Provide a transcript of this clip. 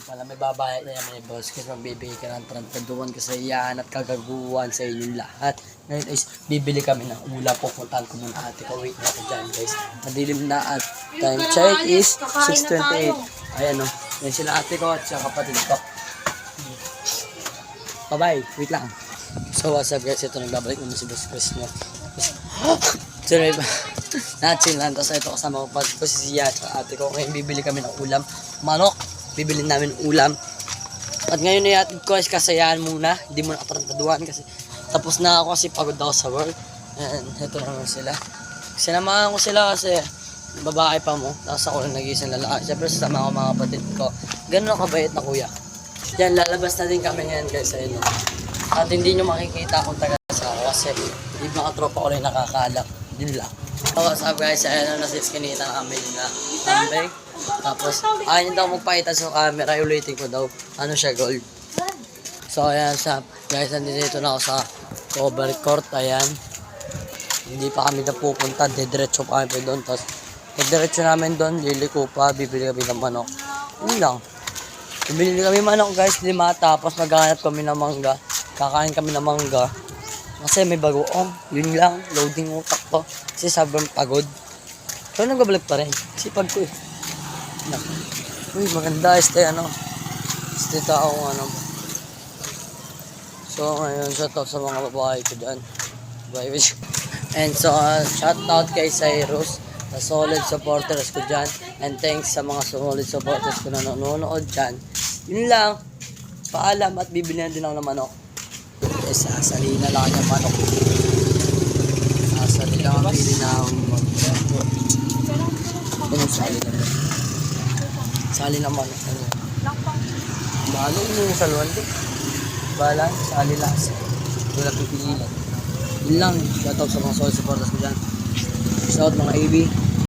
Wala may babayad na yan, may boss. Kasi magbibigay ka ng trantaduan kasayahan at kagaguhan sa inyong lahat. Ngayon is bibili kami ng ulam. Pupuntahan ko muna ate ko. Wait na ako dyan guys. Madilim na at time check is 6:28. Ayan o. Yan sila ate ko at siya kapatid ko. Bye-bye. Wait lang. So what's up guys? Ito nagbabalik naman si Boss Chris nyo. Sorry ba? Natsin lang. Tapos ito kasama ko pati ko si Zia at ate ko. Ngayon bibili kami ng ulam. Manok. Bibili namin ulam. At ngayon na yatid ko is kasayahan muna. Hindi mo nakatarantatuan kasi tapos na ako kasi pagod ako sa work. And ito naman sila. Sinamahan ko sila kasi babae pa mo. Tapos ako lang nag-iisang lalaki. Siyempre sasama ko mga kapatid ko. Ganun ang kabait na kuya. Yan, lalabas na din kami ngayon guys. Ayun. At hindi nyo makikita kung taga sa ako kasi yung mga tropa ko rin nakakalak. Yun lang. So what's up guys? Ayun na nasiskinita kami na tambay. Tapos, ayaw daw magpakita sa camera, ulitin ko daw. Ano siya, gold. So, ayan, guys, nandito na ako sa cover court, ayan. Hindi pa kami napupunta, diretso pa kami doon. Tapos, diretso namin doon, liliko pa, bibili kami ng manok. Yun lang. Bibili kami manok, guys, 5, tapos maghanap kami ng mangga. Kakain kami ng mangga. Kasi may bagoong, yun lang, loading utak ko. Kasi sobrang pagod. Pero nagbabalag pa rin, sipag ko eh. Uy, maganda este este tao So ngayon shout out sa mga babae ko dyan. Bye. And so shout out kay Cyrus, sa solid supporters ko dyan. And thanks sa mga solid supporters ko na nanonood dyan. Yun lang. Paalam at bibili na din ako ng manok. Yes, sasali na lang yung manok. Sasali lang ang bili na akong manok. Sali na lang. Sali naman. Balo mo yung salwan ko. Bala, sali las. Wala pipililan. Yun lang. Shout out sa mga solid supporters ko dyan. Shout out mga AB.